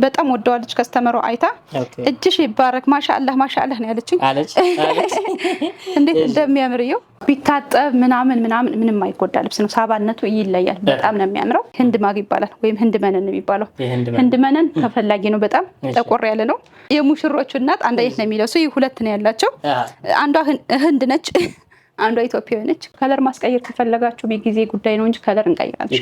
በጣም ወደዋለች ከስተመሩ አይታ እጅሽ ይባረክ ማሻአላህ ማሻአላህ ነው ያለችኝ አለች እንዴት እንደሚያምርየው ቢታጠብ ምንም አይጎዳ ልብስ ነው ሳባነቱ ይለያል በጣም ነው የሚያምረው ህንድ ማግ ይባላል ወይም ህንድ መነን ነው የሚባለው ህንድ መነን ተፈላጊ ነው በጣም ጠቆር ያለ ነው የሙሽሮቹ እናት አንድ አይነት ነው የሚለብሱ ሁለት ነው ያላቸው አንዷ ህንድ ነች አንዷ ኢትዮጵያዊ ነች ከለር ማስቀየር ከፈለጋችሁ በጊዜ ጉዳይ ነው እንጂ ከለር እንቀይራለን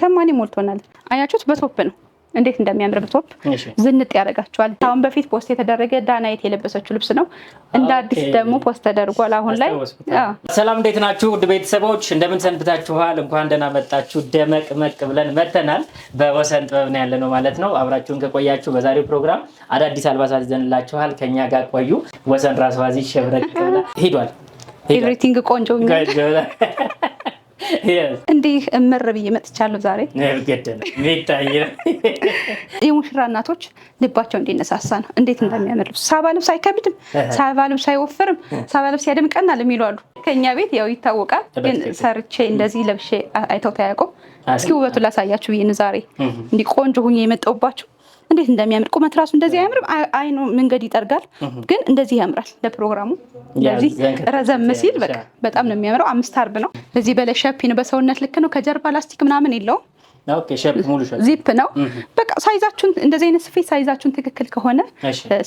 ሸማኔ ሞልቶናል አያችሁት በቶፕ ነው እንዴት እንደሚያምር በቶፕ ዝንጥ ያደርጋቸዋል ታውን በፊት ፖስት የተደረገ ዳናይት የለበሰችው ልብስ ነው እንደ አዲስ ደግሞ ፖስት ተደርጓል አሁን ላይ ሰላም እንዴት ናችሁ ውድ ቤተሰቦች እንደምን ሰንብታችኋል እንኳን ደህና መጣችሁ ደመቅ መቅ ብለን መተናል በወሰን ጥበብ ነው ያለነው ማለት ነው አብራችሁን ከቆያችሁ በዛሬው ፕሮግራም አዳዲስ አልባሳት ይዘንላችኋል ከኛ ጋር ቆዩ ወሰን ራስዋዚ ሸብረቅ ብላ ሄዷል ኤቭሪቲንግ ቆንጆ እንዴ እመር ብዬ መጥቻለሁ ዛሬ ገደለ ሚታየ የሙሽራ እናቶች ልባቸው እንዲነሳሳ ነው እንዴት እንደሚያምር ሳባ ልብስ አይከብድም ሳባ ልብስ አይወፍርም ሳባ ልብስ ያደምቀናል የሚሉ አሉ ከኛ ቤት ያው ይታወቃል ግን ሰርቼ እንደዚህ ለብሼ አይተው ታያቆ እስኪ ውበቱን ላሳያችሁ ይሄን ዛሬ እንዲ ቆንጆ ሁኜ የመጣውባችሁ እንዴት እንደሚያምር ቁመት ራሱ እንደዚህ ያምር አይኑ መንገድ ይጠርጋል ግን እንደዚህ ያምራል ለፕሮግራሙ እንደዚህ ረዘም ሲል በቃ በጣም ነው የሚያምረው 5 አርብ ነው እዚህ በላይ ሸፒ ነው በሰውነት ልክ ነው ከጀርባ ላስቲክ ምናምን የለውም ኦኬ ሸፕ ሙሉ ሸፕ ዚፕ ነው በቃ ሳይዛችሁን እንደዚህ አይነት ስፌት ሳይዛችሁን ትክክል ከሆነ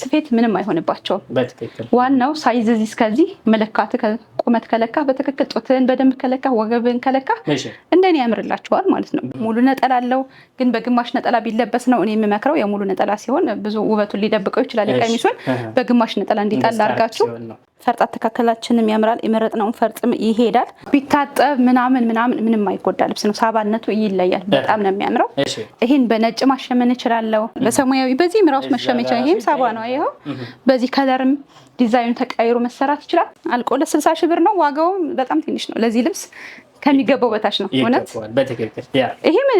ስፌት ምንም አይሆንባቸው በትክክል ዋናው ሳይዝ እዚህ እስከዚህ መለካት ቁመት ከለካ በትክክል ጦትን በደንብ ከለካ ወገብን ከለካ እንደኔ ያምርላችኋል ማለት ነው ሙሉ ነጠላ አለው ግን በግማሽ ነጠላ ቢለበስ ነው እኔ የምመክረው የሙሉ ነጠላ ሲሆን ብዙ ውበቱን ሊደብቀው ይችላል ቀሚሱን በግማሽ ነጠላ እንዲጣል አድርጋችሁ ፈርጥ አተካከላችንም ያምራል የመረጥነውን ፈርጥም ይሄዳል ቢታጠብ ምንም አይጎዳ ልብስ ነው ሳባነቱ ይለያል በጣም ነው የሚያምረው ይሄን በነጭ ማሸመን ይችላልው በሰማያዊ በዚህ ምራውስ መሸመን ይችላል ይሄም ሳባ ነው አይሄው በዚህ ከለርም ዲዛይኑ ተቀይሮ መሰራት ይችላል አልቆ ለ60 ሺህ ብር ነው ዋጋው በጣም ትንሽ ነው ለዚህ ልብስ ከሚገባው በታች ነው እውነት በትክክል ይሄም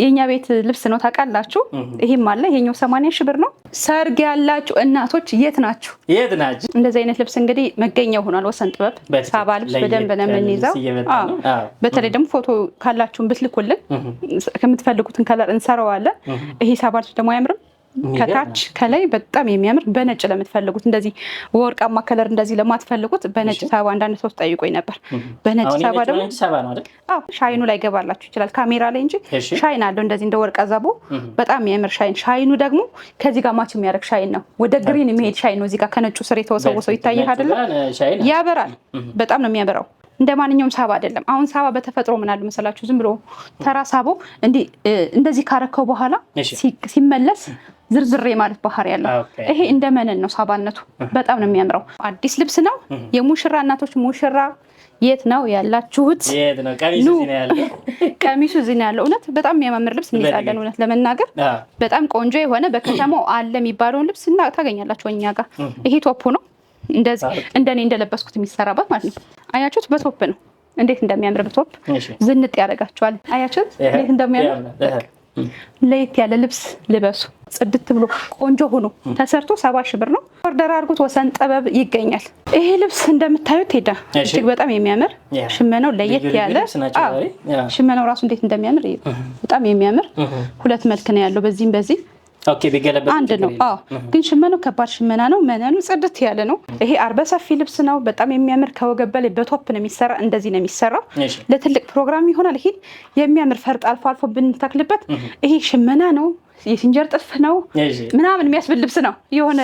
የኛ ቤት ልብስ ነው ታውቃላችሁ ይሄም አለ ይሄኛው 80 ሺህ ብር ነው ሰርግ ያላችሁ እናቶች የት ናችሁ እንደዚህ አይነት ልብስ እንግዲህ መገኛው ሆኗል ወሰን ጥበብ ሳባ ልብስ በደንብ ነው የምንይዘው በተለይ ደግሞ ፎቶ ካላችሁን ብትልኩልን ከምትፈልጉትን ከለር እንሰራዋለን ይሄ ሳባ ልብስ ደግሞ ያምርም ከታች ከላይ በጣም የሚያምር በነጭ ለምትፈልጉት እንደዚህ ወርቃማ ከለር እንደዚህ ለማትፈልጉት በነጭ ሳባ አንዳንድ ሰው ጠይቆኝ ነበር በነጭ ሳባ ደግሞ ሻይኑ ላይ ገባላችሁ ይችላል ካሜራ ላይ እንጂ ሻይን አለው እንደዚህ እንደ ወርቅ አዛቦ በጣም የሚያምር ሻይኑ ደግሞ ከዚህ ጋር ማች የሚያደርግ ሻይን ነው ወደ ግሪን የሚሄድ ሻይን ነው እዚህ ጋር ከነጩ ስር የተወሰወሰው ይታያል አይደል ያበራል በጣም ነው የሚያበራው እንደማንኛውም ሳባ አይደለም አሁን ሳባ በተፈጥሮ ምን አለ መሰላችሁ ዝም ብሎ ተራ ሳቦ እንደዚህ ካረከው በኋላ ሲመለስ ዝርዝሬ ማለት ባህር ያለው ይሄ እንደመነን ነው ሳባነቱ በጣም ነው የሚያምረው አዲስ ልብስ ነው የሙሽራ እናቶች ሙሽራ የት ነው ያላችሁት ቀሚሱ እዚህ ነው ያለው እውነት በጣም የሚያማምር ልብስ እንይዛለን እውነት ለመናገር በጣም ቆንጆ የሆነ በከተማው አለ የሚባለው ልብስ እና ታገኛላችሁ እኛ ጋር ይሄ ቶፑ ነው እንደዚህ እንደኔ እንደለበስኩት የሚሰራበት ማለት ነው አያችሁት በቶፕ ነው እንዴት እንደሚያምር በቶፕ ዝንጥ ያደርጋቸዋል አያችሁት እንዴት እንደሚያምር ለየት ያለ ልብስ ልበሱ ጽድት ብሎ ቆንጆ ሆኖ ተሰርቶ 70 ሺህ ብር ነው ኦርደር አድርጉት ወሰን ጥበብ ይገኛል ይሄ ልብስ እንደምታዩት ሄዳ እጅግ በጣም የሚያምር ሽመናው ለየት ያለ ሽመናው ራሱ እንዴት እንደሚያምር በጣም የሚያምር ሁለት መልክ ነው ያለው በዚህም በዚህ ኦኬ ቢገለበጥ አንድ ነው ግን ሽመናው ከባድ ሽመና ነው መነኑ ጽድት ያለ ነው ይሄ አርበ ሰፊ ልብስ ነው በጣም የሚያምር ከወገብ በላይ በቶፕ ነው የሚሰራ እንደዚህ ነው የሚሰራው ለትልቅ ፕሮግራም ይሆናል ይሄ የሚያምር ፈርጥ አልፎ ብንተክልበት ይሄ ሽመና ነው የሲንጀር ጥልፍ ነው ምናምን የሚያስብል ልብስ ነው የሆነ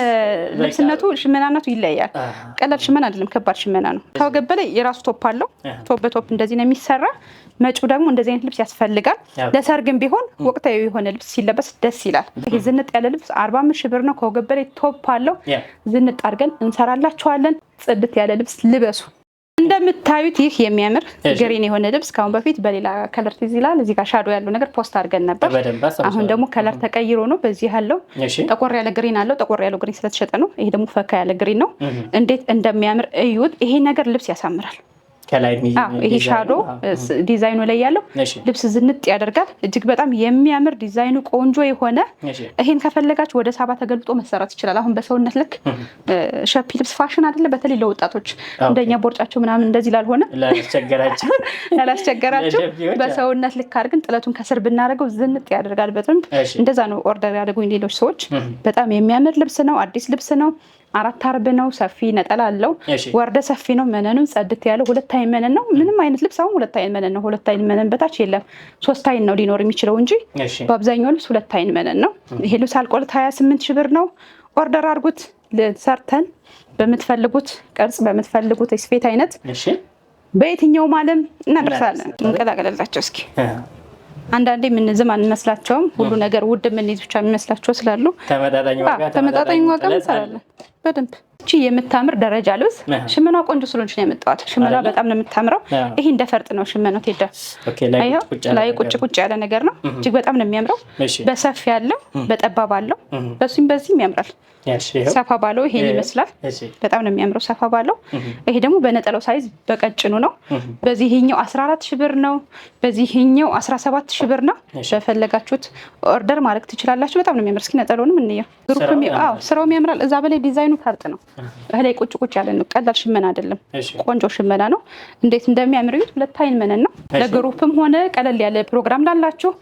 ልብስነቱ ሽመናነቱ ይለያል ቀላል ሽመና አይደለም ከባድ ሽመና ነው ከወገብ በላይ የራሱ ቶፕ አለው ቶፕ በቶፕ እንደዚህ ነው የሚሰራ መጪው ደግሞ እንደዚህ አይነት ልብስ ያስፈልጋል ለሰርግም ቢሆን ወቅታዊ የሆነ ልብስ ሲለበስ ደስ ይላል ይሄ ዝንጥ ያለ ልብስ 45 ሺህ ብር ነው ከወገብ በላይ ቶፕ አለው ዝንጥ አድርገን እንሰራላችኋለን ጽድት ያለ ልብስ ልበሱ እንደምታዩት ይህ የሚያምር ግሪን የሆነ ልብስ ካሁን በፊት በሌላ ከለር ይዝላል እዚህ ጋር ሻዶ ያለው ነገር ፖስት አድርገን ነበር አሁን ደግሞ ከለር ተቀይሮ ነው በዚህ ያለው ጠቆር ያለ ግሪን አለው ጠቆር ያለው ግሪን ስለተሸጠ ነው ይሄ ደግሞ ፈካ ያለ ግሪን ነው እንዴት እንደሚያምር እዩት ይሄ ነገር ልብስ ያሳምራል ይሄ ሻዶ ዲዛይኑ ላይ ያለው ልብስ ዝንጥ ያደርጋል። እጅግ በጣም የሚያምር ዲዛይኑ ቆንጆ የሆነ ይሄን ከፈለጋችሁ ወደ ሳባ ተገልጦ መሰራት ይችላል። አሁን በሰውነት ልክ ሸፒ ልብስ ፋሽን አይደለ? በተለይ ለወጣቶች እንደኛ ቦርጫቸው ምናምን እንደዚህ ላልሆነ ላላስቸገራችሁ በሰውነት ልክ አድርገን ጥለቱን ከስር ብናደርገው ዝንጥ ያደርጋል በደንብ። እንደዛ ነው ኦርደር ያደርጉኝ ሌሎች ሰዎች። በጣም የሚያምር ልብስ ነው፣ አዲስ ልብስ ነው። 4 አርብ ነው። ሰፊ ነጠላ አለው። ወርደ ሰፊ ነው። መነኑ ጽድት ያለው 2 አይን መነን ነው። ምንም አይነት ልብስ አሁን 2 አይን መነን ነው። 2 አይን መነን በታች የለም። 3 አይን ነው ሊኖር የሚችለው እንጂ በአብዛኛው ልብስ 2 አይን መነን ነው። ይሄ ልብስ አልቆለት 28 ሺህ ብር ነው። ኦርደር አድርጉት። ሰርተን በምትፈልጉት ቅርጽ በምትፈልጉት ስፌት አይነት በየትኛውም ዓለም እናደርሳለን። እንቀላቀለላቸው እስኪ። አንዳንዴ ምንዝም አንመስላቸውም። ሁሉ ነገር ውድ ምንይዝ ብቻ የሚመስላቸው ስላሉ ተመጣጣኝ ዋጋ እንሰራለን በደንብ። እቺ የምታምር ደረጃ ልብስ ሽመኗ ቆንጆ ስለሆነች ነው ያመጣኋት። ሽመኗ በጣም ነው የምታምረው። ይሄ እንደ ፈርጥ ነው ሽመኗ። ቴዳ ላይ ቁጭ ያለ ነገር ነው። እጅግ በጣም ነው የሚያምረው። በሰፊ ያለው በጠባብ አለው። በሱም በዚህም ያምራል። ሰፋ ባለው ይሄን ይመስላል። በጣም ነው የሚያምረው ሰፋ ባለው። ይሄ ደግሞ በነጠላው ሳይዝ በቀጭኑ ነው። በዚህኛው 14 ሺህ ብር ነው። በዚህኛው 17 ሺህ ብር ነው። በፈለጋችሁት ኦርደር ማድረግ ትችላላችሁ። በጣም ነው የሚያምር። እስኪ ነጠላውንም እንየው። ግሩፕም ስራውም ያምራል። እዛ በላይ ዲዛይኑ ፈርጥ ነው። ላይ ቁጭ ያለ ነው። ቀላል ሽመና አይደለም። ቆንጆ ሽመና ነው። እንዴት እንደሚያምር እዩት። 2 አይን መነን ነው። ለግሩፕም ሆነ ቀለል ያለ ፕሮግራም ላላችሁ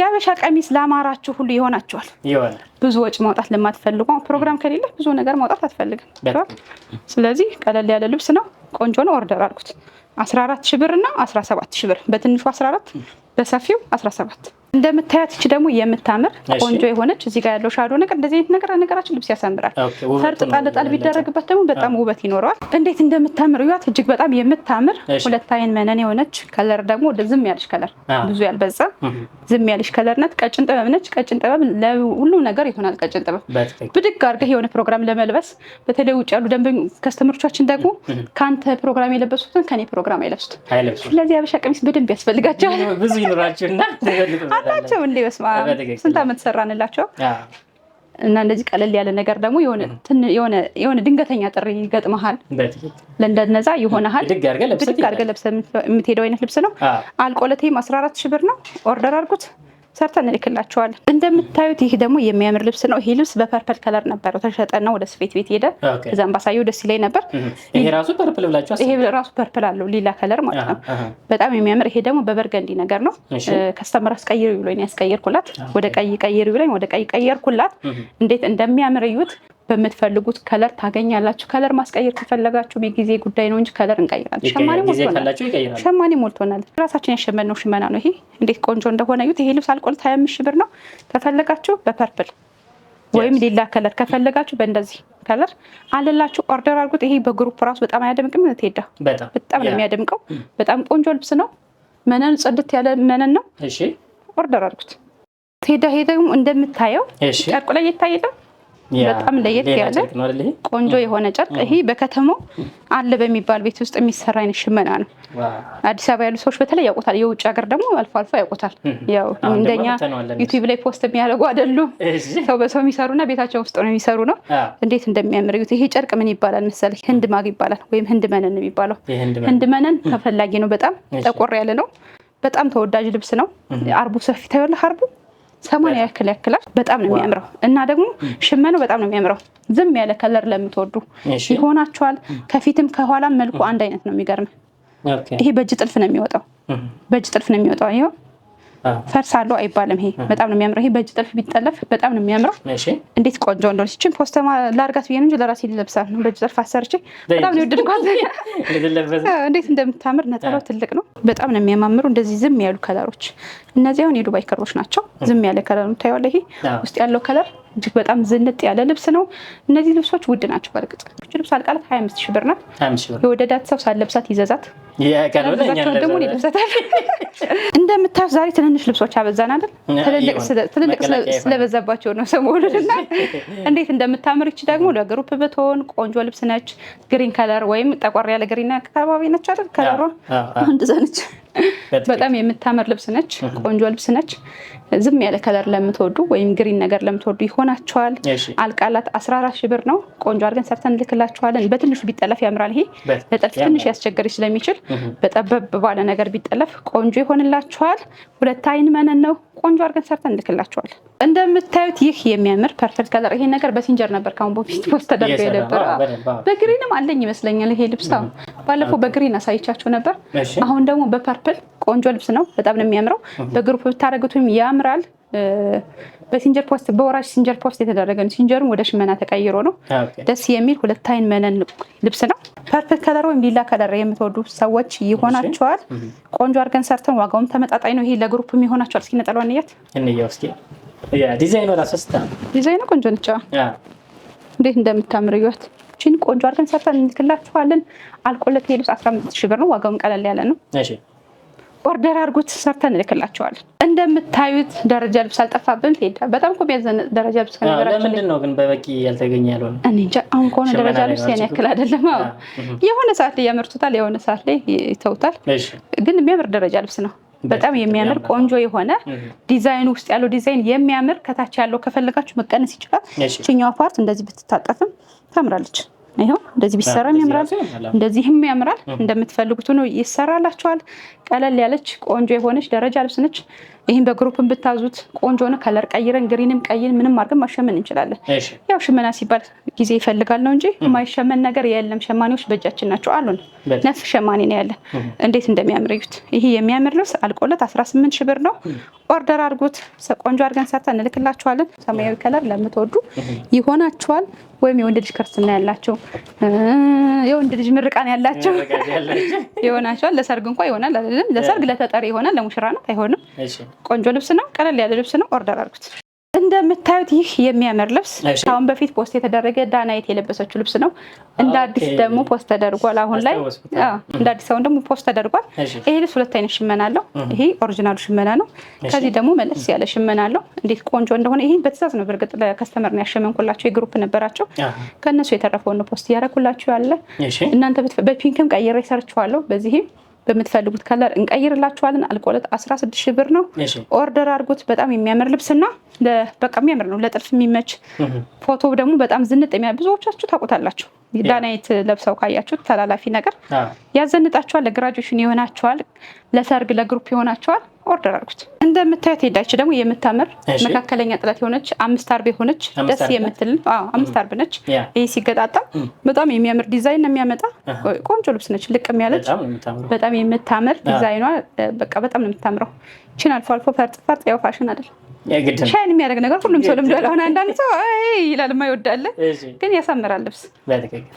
የአበሻ ቀሚስ ላማራችሁ ሁሉ ይሆናችኋል። ብዙ ወጪ ማውጣት ለማትፈልጉ ፕሮግራም ከሌለ ብዙ ነገር ማውጣት አትፈልግም። ስለዚህ ቀለል ያለ ልብስ ነው። ቆንጆ ነው። ኦርደር አድርጉት። 14 ሺህ ብር እና 17 ሺህ ብር። በትንሹ 14 በሰፊው 17። እንደምታያት እቺ ደግሞ የምታምር ቆንጆ የሆነች እዚህ ጋር ያለው ሻዶ ነገር እንደዚህ አይነት ነገር ነገራችን ልብስ ያሳምራል። ፈርጥ ጣል ቢደረግበት ደግሞ በጣም ውበት ይኖረዋል። እንዴት እንደምታምር እዩት። እጅግ በጣም የምታምር 2 አይን መነን የሆነች ከለር ደግሞ ዝም ያለች ከለር ብዙ ያልበዛ ዝም ያለች ከለር ናት። ቀጭን ጥበብ ነች። ቀጭን ጥበብ ለሁሉም ነገር ይሆናል። ቀጭን ጥበብ ብድግ አድርገህ የሆነ ፕሮግራም ለመልበስ በተለይ ውጭ ያሉ ደንበኞች ከስተመሮቻችን ደግሞ ካንተ ፕሮግራም የለበሱትን ከኔ ፕሮግራም አይለብሱትም። ስለዚህ አበሻ ቀሚስ በደንብ ያስፈልጋቸዋል። ብዙ ይኖራችሁና አላቸው እንዴ በስማ ስንት ዓመት ሰራንላቸው እና እንደዚህ ቀለል ያለ ነገር ደግሞ የሆነ ድንገተኛ ጥሪ ይገጥመሃል። ለእንደነዛ ይሆናል። ብድግ አድርገህ ለብሰህ የምትሄደው አይነት ልብስ ነው። አልቆለቴም 14 ሺህ ብር ነው። ኦርደር አድርጉት። ሰርተን እንልክላቸዋለን። እንደምታዩት ይሄ ደግሞ የሚያምር ልብስ ነው። ይሄ ልብስ በፐርፕል ከለር ነበረው ተሸጠና ወደ ስፌት ቤት ሄደ። እዛም ባሳየው ደስ ይለኝ ነበር። ይሄ ራሱ ፐርፕል ብላችሁ ይሄ ራሱ ፐርፕል አለው ሊላ ከለር ማለት ነው። በጣም የሚያምር። ይሄ ደግሞ በበርገንዲ ነገር ነው። ከስተመር አስቀይሩ ብሎኝ ያስቀየርኩላት። ወደ ቀይ ቀይሩ ብሎኝ ወደ ቀይ ቀየርኩላት። እንዴት እንደሚያምር እዩት። በምትፈልጉት ከለር ታገኛላችሁ። ከለር ማስቀየር ከፈለጋችሁ የጊዜ ጉዳይ ነው እንጂ ከለር እንቀይራለን። ሸማኔ ሞልቶናል። ራሳችን ያሸመነው ሽመና ነው። ይሄ እንዴት ቆንጆ እንደሆነ እዩት። ይሄ ልብስ አልቆለት 25 ሺህ ብር ነው። ከፈለጋችሁ በፐርፕል ወይም ሌላ ከለር ከፈለጋችሁ በእንደዚህ ከለር አለላችሁ። ኦርደር አድርጉት። ይሄ በግሩፕ ራሱ በጣም አያደምቅም? ቴዳ በጣም ነው የሚያደምቀው። በጣም ቆንጆ ልብስ ነው። መነን ጽድት ያለ መነን ነው። ኦርደር አድርጉት። ቴዳ ይሄ ደግሞ እንደምታየው ጨርቁ ላይ ይታያል። በጣም ለየት ያለ ቆንጆ የሆነ ጨርቅ። ይሄ በከተማው አለ በሚባል ቤት ውስጥ የሚሰራ አይነት ሽመና ነው። አዲስ አበባ ያሉ ሰዎች በተለይ ያውቁታል። የውጭ ሀገር ደግሞ አልፎ አልፎ ያውቁታል። ያው እንደኛ ዩቲዩብ ላይ ፖስት የሚያደርጉ አይደሉም። ሰው በሰው የሚሰሩና ቤታቸው ውስጥ ነው የሚሰሩ ነው። እንዴት እንደሚያምር እዩት። ይሄ ጨርቅ ምን ይባላል መሰለኝ? ህንድ ማግ ይባላል ወይም ህንድ መነን ነው የሚባለው። ህንድ መነን ተፈላጊ ነው። በጣም ጠቆር ያለ ነው። በጣም ተወዳጅ ልብስ ነው። አርቡ ሰፊ ታዩልህ። አርቡ 80 ያክላል። በጣም ነው የሚያምረው እና ደግሞ ሽመናው በጣም ነው የሚያምረው። ዝም ያለ ከለር ለምትወዱ ይሆናችኋል። ከፊትም ከኋላም መልኩ አንድ አይነት ነው። የሚገርም ይሄ በእጅ ጥልፍ ነው የሚወጣው። በእጅ ጥልፍ ነው የሚወጣው። ይሄው ፈርሳለሁ አይባልም። ይሄ በጣም ነው የሚያምረው። ይሄ በእጅ ጥልፍ ቢጠለፍ በጣም ነው የሚያምረው። እንዴት ቆንጆ እንደሆነች እቺን ፖስተማ ላርጋት ብዬ ነው እንጂ ለራሴ ልለብሳት ነው። በእጅ ጥልፍ አሰርቼ በጣም ነው የወደድኳት። እንዴት እንደምታምር ነጠላው ትልቅ ነው። በጣም ነው የሚያማምሩ። እንደዚህ ዝም ያሉ ከለሮች እነዚህ አሁን የዱባይ ከለሮች ናቸው። ዝም ያለ ከለር ነው ታየዋለህ። ይሄ ውስጥ ያለው ከለር እጅግ በጣም ዝንጥ ያለ ልብስ ነው። እነዚህ ልብሶች ውድ ናቸው። በርግጥ እቺ ልብስ አልቃለት 25 ሺህ ብር ናት። የወደዳት ሰው ሳለብሳት ይዘዛት ደግሞ ይለብሳታል። እንደምታዩት ዛሬ ትንንሽ ልብሶች አበዛን አይደል? ትልልቅ ስለበዛባቸው ነው ሰሞኑንና እንዴት እንደምታምር። እቺ ደግሞ ለግሩፕ ብትሆን ቆንጆ ልብስ ነች። ግሪን ከለር ወይም ጠቆር ያለ ግሪን አካባቢ ነች አይደል? ከለሯ እንደዛ ነች። በጣም የምታምር ልብስ ነች። ቆንጆ ልብስ ነች። ዝም ያለ ከለር ለምትወዱ ወይም ግሪን ነገር ለምትወዱ ይሆናቸዋል። አልቃላት 14 ሺህ ብር ነው። ቆንጆ አድርገን ሰርተን ልክላቸዋለን። በትንሹ ቢጠለፍ ያምራል። ይሄ ለጥልፍ ትንሽ ያስቸግር ስለሚችል በጠበብ ባለ ነገር ቢጠለፍ ቆንጆ ይሆንላቸዋል። 2 አይን መነን ነው። ቆንጆ አድርገን ሰርተን ልክላቸዋል። እንደምታዩት ይህ የሚያምር ፐርፌክት ከለር ይሄ ነገር በሲንጀር ነበር ካሁን በፊት ፖስት ተደርጎ የነበረ በግሪንም አለኝ ይመስለኛል። ይሄ ልብስ ባለፈው በግሪን አሳይቻቸው ነበር። አሁን ደግሞ በፐርፕል ቆንጆ ልብስ ነው። በጣም ነው የሚያምረው። በግሩፕ ብታረጉትም ያምራል። በሲንጀር ፖስት በወራጅ ሲንጀር ፖስት የተደረገ ነው። ሲንጀሩን ወደ ሽመና ተቀይሮ ነው። ደስ የሚል 2 አይን መነን ልብስ ነው። ፐርፌክት ከለር ወይም ሊላ ከለር የምትወዱ ሰዎች ይሆናቸዋል። ቆንጆ አድርገን ሰርተን ዋጋውም ተመጣጣኝ ነው። ይሄ ለግሩፕም ይሆናቸዋል። እስኪ ነጠሏን እንየው እስኪ። ዲዛይኑ ዲዛይኑ ቆንጆ ነች። እንዴት እንደምታምር እዩት። እቺን ቆንጆ አድርገን ሰርተን እንልክላችኋለን። አልቆለት ልብስ 15 ሺህ ብር ነው። ዋጋውም ቀለል ያለ ነው። ኦርደር አድርጉት ሰርተን እንልክላችኋለን። እንደምታዩት ደረጃ ልብስ አልጠፋብን። ሄዳ በጣም እኮ ቢያዘን ደረጃ ልብስ ከነበራችሁ ለምንድን ነው ግን በበቂ ያልተገኘ ያለው? እኔ እንጃ። አሁን ከሆነ ደረጃ ልብስ ያን ያክል አይደለም። የሆነ ሰዓት ላይ ያመርቱታል፣ የሆነ ሰዓት ላይ ይተውታል። ግን የሚያምር ደረጃ ልብስ ነው። በጣም የሚያምር ቆንጆ የሆነ ዲዛይን ውስጥ ያለው ዲዛይን የሚያምር ከታች ያለው ከፈለጋችሁ መቀነስ ይችላል። እቺኛው ፓርት እንደዚህ ብትታጠፍም ታምራለች። ይሄው እንደዚህ ቢሰራም ያምራል፣ እንደዚህም ያምራል። እንደምትፈልጉት ነው ይሰራላችኋል። ቀለል ያለች ቆንጆ የሆነች ደረጃ ልብስ ነች። ይሄን በግሩፕም ብታዙት ቆንጆ ነው። ከለር ቀይረን ግሪንም ቀይን ምንም አድርገን ማሸመን እንችላለን። ያው ሽመና ሲባል ጊዜ ይፈልጋል ነው እንጂ የማይሸመን ነገር የለም። ሸማኔዎች በእጃችን ናቸው አሉን። ነፍ ሸማኔ ነው ያለ። እንዴት እንደሚያምር እዩት። ይሄ የሚያምር ልብስ አልቆለት 18 ሺህ ብር ነው። ኦርደር አድርጉት። ቆንጆ አድርገን ሰርተን እንልክላችኋለን። ሰማያዊ ከለር ለምትወዱ ይሆናችኋል። ወይም የወንድ ልጅ ክርስትና ያላቸው የወንድ ልጅ ምርቃን ያላቸው ይሆናችኋል። ለሰርግ እንኳን ይሆናል አይደለም። ለሰርግ ለተጠሪ ይሆናል። ለሙሽራ ነው አይሆንም። ቆንጆ ልብስ ነው። ቀለል ያለ ልብስ ነው። ኦርደር አድርጉት። እንደምታዩት ይህ የሚያምር ልብስ አሁን በፊት ፖስት የተደረገ ዳናይት የለበሰችው ልብስ ነው። እንደ አዲስ ደግሞ ፖስት ተደርጓል። አሁን ላይ እንደ አዲስ አሁን ደግሞ ፖስት ተደርጓል። ይሄ ልብስ 2 አይነት ሽመና አለው። ይሄ ኦሪጂናሉ ሽመና ነው። ከዚህ ደግሞ መለስ ያለ ሽመና አለው። እንዴት ቆንጆ እንደሆነ ይሄ በትዕዛዝ ነው። በእርግጥ ለከስተመር ነው ያሸመንኩላቸው። የግሩፕ ነበራቸው። ከነሱ የተረፈውን ነው ፖስት እያደረኩላችሁ ያለ። እናንተ በፒንክም ቀይሬ ሰርችዋለሁ። በዚህም በምትፈልጉት ከለር እንቀይርላችኋለን። አልቆለት 16 ሺህ ብር ነው። ኦርደር አድርጉት። በጣም የሚያምር ልብስና በቃ የሚያምር ነው። ለጥልፍ የሚመች ፎቶ ደግሞ በጣም ዝንጥ ብዙዎቻችሁ ታውቁታላችሁ። ዳናይት ለብሰው ካያችሁት ተላላፊ ነገር ያዘንጣችኋል። ለግራጁዌሽን ይሆናችኋል። ለሰርግ ለግሩፕ ይሆናችኋል። ኦርደር አድርጉት። እንደምታዩት ሄዳች ደግሞ የምታምር መካከለኛ ጥለት የሆነች 5 አርብ የሆነች ደስ የምትል 5 አርብ ነች። ይሄ ሲገጣጣም በጣም የሚያምር ዲዛይን ነው የሚያመጣ። ቆንጆ ልብስ ነች። ልቅም ያለች በጣም የምታምር ዲዛይኗ በቃ በጣም ነው የምታምረው። ቺን አልፎ አልፎ ፈርጥ ያው ፋሽን አይደል ሻይን የሚያደርግ ነገር ሁሉም ሰው ልምዶ ያለሆነ አንዳንድ ሰው ይላል የማይወዳለ ግን ያሳምራል። ልብስ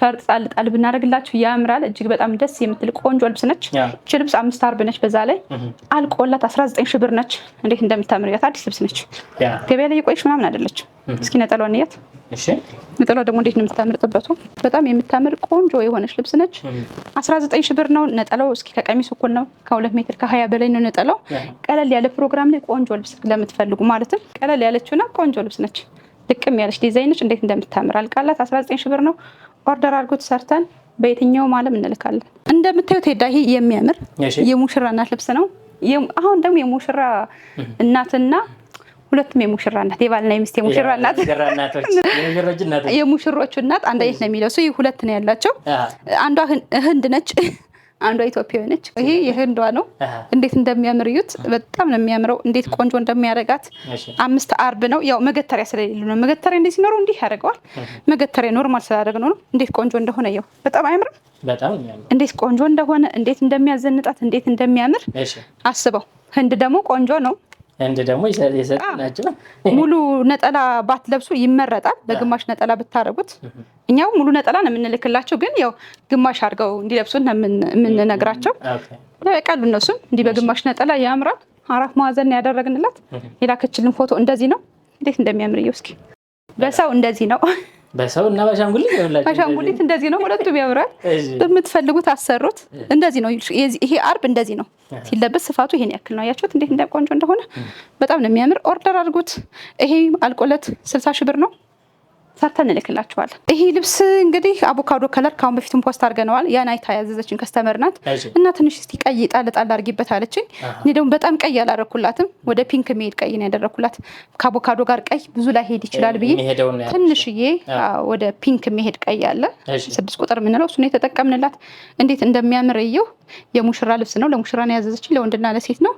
ፈርጥ ጣል ብናደርግላችሁ ያምራል። እጅግ በጣም ደስ የምትል ቆንጆ ልብስ ነች። እቺ ልብስ 5 አርብ ነች። በዛ ላይ አልቆላት 19 ሺህ ብር ነች። እንዴት እንደምታምር ያት አዲስ ልብስ ነች። ገበያ ላይ የቆየች ምናምን አይደለች። እስኪ ነጠሏን እያት። ነጠሏ ደግሞ እንዴት ነው የምታምር። ጥበቱ በጣም የምታምር ቆንጆ የሆነች ልብስ ነች። 19 ሺህ ብር ነው ነጠላው። እስኪ ከቀሚሱ እኩል ነው። ከ2 ሜትር ከ20 በላይ ነው ነጠላው። ቀለል ያለ ፕሮግራም ላይ ቆንጆ ልብስ ለምትፈልጉ ማለትም ቀለል ያለችውና ቆንጆ ልብስ ነች። ልቅም ያለች ዲዛይን ነች። እንዴት እንደምታምር አልቃላት 19 ሺህ ብር ነው። ኦርደር አድርጉት። ሰርተን በየትኛውም ዓለም እንልካለን። እንደምታዩት ሄዳ ይሄ የሚያምር የሙሽራ እናት ልብስ ነው። አሁን ደግሞ የሙሽራ እናትና ሁለቱም የሙሽራ እናት የባልና የሚስት የሙሽራ እናት የሙሽሮቹ እናት አንድ አይነት ነው የሚለብሱ። ይሄ 2 ነው ያላቸው። አንዷ ህንድ ነች፣ አንዷ ኢትዮጵያዊ ነች። ይሄ የህንዷ ነው። እንዴት እንደሚያምር እዩት። በጣም ነው የሚያምረው። እንዴት ቆንጆ እንደሚያደርጋት 5 አርብ ነው። ያው መገተሪያ ስለሌለ ነው። መገተሪያ እንዴት ሲኖረው እንዲህ ያደርገዋል። መገተሪያ ኖርማል ስላደረግነው ነው። እንዴት ቆንጆ እንደሆነ ያው በጣም አያምርም? በጣም የሚያምር እንዴት ቆንጆ እንደሆነ እንዴት እንደሚያዘንጣት እንዴት እንደሚያምር አስበው። ህንድ ደግሞ ቆንጆ ነው። እንደ ደግሞ ይሰጣናችሁ ሙሉ ነጠላ ባትለብሱ ይመረጣል። በግማሽ ነጠላ ብታረጉት እኛው ሙሉ ነጠላ ነው የምንልክላቸው። ግን ያው ግማሽ አድርገው እንዲለብሱት ነው የምንነግራቸው። በቃሉ እነሱም እንዲህ በግማሽ ነጠላ ያምራል። 4 ማዕዘን ያደረግንላት የላከችልን ፎቶ እንደዚህ ነው። እንዴት እንደሚያምር ይኸው እስኪ። በሰው እንደዚህ ነው። በሰው እና በአሻንጉሊት ይኸውላችሁ። በአሻንጉሊት እንደዚህ ነው። ሁለቱም ያምራል። በምትፈልጉት አሰሩት። እንደዚህ ነው። ይሄ አርብ እንደዚህ ነው ሲለበስ። ስፋቱ ይሄን ያክል ነው። አያችሁት እንዴት እንደቆንጆ እንደሆነ በጣም ነው የሚያምር። ኦርደር አድርጉት። ይሄ አልቆለት 60 ሺህ ብር ነው። ሰርተን እንልክላችኋለን። ይሄ ልብስ እንግዲህ አቮካዶ ከለር ካሁን በፊትም ፖስት አድርገነዋል። ያን አይታ ያዘዘችን ከስተመር ናት እና ትንሽ እስቲ ቀይ ጣል አድርጊበት አለችኝ። እኔ ደግሞ በጣም ቀይ አላደረኩላትም፣ ወደ ፒንክ የሚሄድ ቀይ ነው ያደረኩላት። ከአቮካዶ ጋር ቀይ ብዙ ላይ ሄድ ይችላል ብዬ ትንሽዬ ወደ ፒንክ የሚሄድ ቀይ አለ 6 ቁጥር የምንለው እሱ ነው የተጠቀምንላት። እንዴት እንደሚያምር እየው። የሙሽራ ልብስ ነው፣ ለሙሽራ ነው ያዘዘችን፣ ለወንድና ለሴት ነው።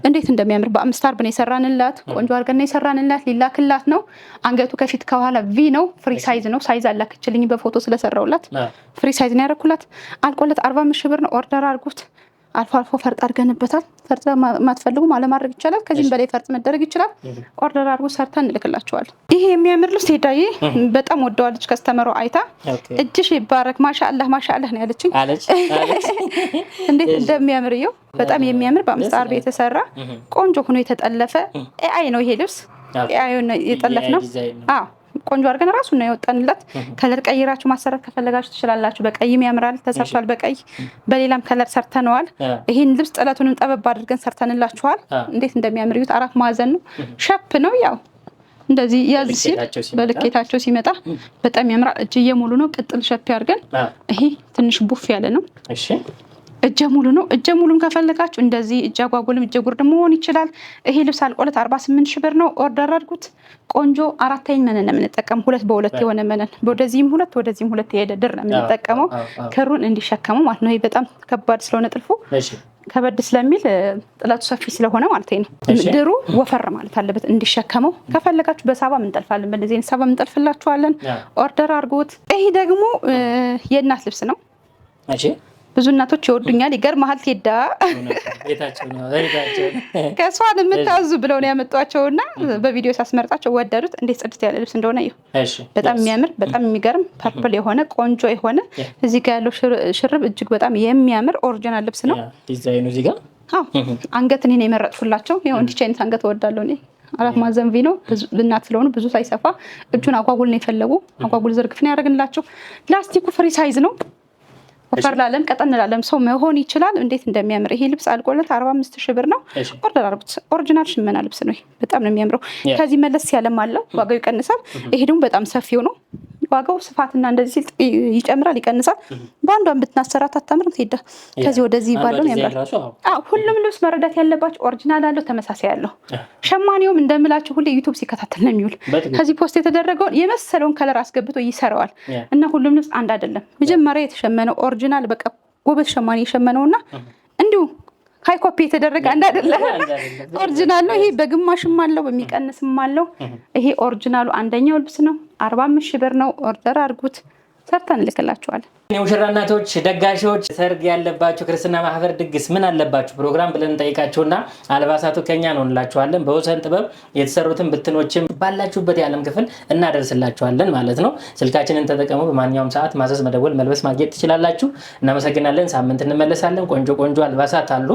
እንዴት እንደሚያምር በ5 አርብ ነው የሰራንላት። ቆንጆ አድርገን ነው የሰራንላት። ሊላክላት ነው። አንገቱ ከፊት ከኋላ ቪ ነው። ፍሪ ሳይዝ ነው። ሳይዝ አላከችልኝ በፎቶ ስለሰራውላት ፍሪ ሳይዝ ነው ያደረኩላት። አልቆለት 45 ሺህ ብር ነው። ኦርደር አድርጉት። አልፎ አልፎ ፈርጥ አድርገንበታል። ፈርጥ ማትፈልጉ ማለማድረግ ይቻላል። ከዚህም በላይ ፈርጥ መደረግ ይችላል። ኦርደር አድርጉ፣ ሰርተን እንልክላችኋለን። ይሄ የሚያምር ልብስ ሄዳዬ በጣም ወደዋለች። ከስተመሮ አይታ እጅሽ ይባረክ ማሻአላህ ማሻአላህ ነው ያለችኝ። እንዴት እንደሚያምር ይኸው። በጣም የሚያምር በ5 አርብ የተሰራ ቆንጆ ሆኖ የተጠለፈ ኤአይ ነው ይሄ ልብስ። ኤአይ ነው የጠለፍነው። አዎ ቆንጆ አድርገን ራሱ ነው ያወጣንላት። ከለር ቀይራችሁ ማሰራት ከፈለጋችሁ ትችላላችሁ። በቀይም ያምራል፣ ተሰርቷል። በቀይ በሌላም ከለር ሰርተነዋል። ይሄን ልብስ ጥለቱንም ጠበብ አድርገን ሰርተንላችኋል። እንዴት እንደሚያምር ይሁት። 4 ማዕዘን ነው፣ ሸፕ ነው። ያው እንደዚህ ያዝ ሲል በልኬታቸው ሲመጣ በጣም ያምራል። እጅዬ ሙሉ ነው፣ ቅጥል ሸፕ አድርገን። ይሄ ትንሽ ቡፍ ያለ ነው። እሺ እጀ ሙሉ ነው። እጀ ሙሉን ከፈለጋችሁ እንደዚህ እጀ አጓጉልም እጀ ጉርድ መሆን ይችላል። ይሄ ልብስ አልቆለት 48 ሺህ ብር ነው። ኦርደር አድርጉት። ቆንጆ 4 መነን ነው የምንጠቀመው። 2 በ2 የሆነ መነን፣ ወደዚህም 2 ወደዚህም 2 የሄደ ድር ነው የምንጠቀመው ክሩን እንዲሸከመው ማለት ነው። ይሄ በጣም ከባድ ስለሆነ ጥልፉ ከበድ ስለሚል ጥለቱ ሰፊ ስለሆነ ማለት ነው። ድሩ ወፈር ማለት አለበት እንዲሸከመው። ከፈለጋችሁ በሳባ እንጠልፋለን። በእንደዚህ አይነት ሳባ እንጠልፍላችኋለን። ኦርደር አድርጉት። ይሄ ደግሞ የእናት ልብስ ነው። እሺ ብዙ እናቶች ይወዱኛል። ይገርምሃል ቴዳ ከሷን የምታዙ ብለው ነው ያመጧቸውና በቪዲዮ ሳስመርጣቸው ወደዱት። እንዴት ጽድት ያለ ልብስ እንደሆነ ይኸው። በጣም የሚያምር በጣም የሚገርም ፐርፕል የሆነ ቆንጆ የሆነ እዚህ ጋር ያለው ሽርብ እጅግ በጣም የሚያምር ኦሪጂናል ልብስ ነው። ዲዛይኑ እዚህ ጋር አንገት እኔ ነው የመረጥኩላቸው። ያው እንዲህ አይነት አንገት እወዳለሁ እኔ። 4 ማዕዘን ቪ ነው። እናት ስለሆኑ ብዙ ሳይሰፋ እጁን አጓጉል ነው የፈለጉ። አጓጉል ዝርግፍ ነው ያደርግንላቸው። ፕላስቲኩ ፍሪ ሳይዝ ነው። ወፈር ላለም ቀጠን ላለም ሰው መሆን ይችላል። እንዴት እንደሚያምር ይሄ ልብስ አልቆለት 45 ሺህ ብር ነው። ኦርደር አድርጉት። ኦሪጂናል ሽመና ልብስ ነው። በጣም ነው የሚያምረው። ከዚህ መለስ ያለም አለው፣ ዋጋው ይቀንሳል። ይሄ ደግሞ በጣም ሰፊው ነው። ዋጋው ስፋትና እንደዚህ ሲል ይጨምራል ይቀንሳል። በአንዷን ብትናሰራት አታምርም ትሄዳ። ከዚህ ወደዚህ ባለው ያምራል። ሁሉም ልብስ መረዳት ያለባችሁ ኦሪጂናል አለው፣ ተመሳሳይ አለው። ሸማኔውም እንደምላችሁ ሁሌ ዩቲዩብ ሲከታተል ነው የሚውል። ከዚህ ፖስት የተደረገውን የመሰለውን ከለር አስገብቶ ይሰራዋል እና ሁሉም ልብስ አንድ አይደለም። መጀመሪያ የተሸመነው ኦሪጂናል በቃ ጎበዝ ሸማኔ የሸመነውና እንዲሁ ሃይ ኮፒ የተደረገ አንድ አይደለም። ኦሪጂናል ነው። ይሄ በግማሽም አለው በሚቀንስም አለው። ይሄ ኦሪጂናሉ አንደኛው ልብስ ነው። 45 ሺህ ብር ነው። ኦርደር አድርጉት፣ ሰርተን እንልክላችኋለን። የሙሽራ እናቶች፣ ደጋሾች፣ ሰርግ ያለባችሁ፣ ክርስትና ማህበር፣ ድግስ ምን አለባችሁ ፕሮግራም ብለን እንጠይቃችሁና አልባሳቱ ከኛ ነው እንላችኋለን። በወሰን ጥበብ የተሰሩትን ብትኖችም ባላችሁበት የዓለም ክፍል እናደርስላችኋለን ማለት ነው። ስልካችንን ተጠቀሙ። በማንኛውም ሰዓት ማዘዝ፣ መደወል፣ መልበስ፣ ማግኘት ትችላላችሁ። እናመሰግናለን። ሳምንት እንመለሳለን። ቆንጆ ቆንጆ አልባሳት አሉ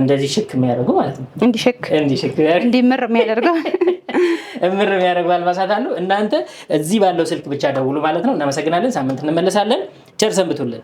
እንደዚህ ሽክ የሚያደርጉ ማለት ነው። እንዲምር የሚያደርገው እምር የሚያደርጉ አልባሳት አሉ። እናንተ እዚህ ባለው ስልክ ብቻ ደውሉ ማለት ነው። እናመሰግናለን። ሳምንት እንመለሳለን። ቸር ሰንብቱልን።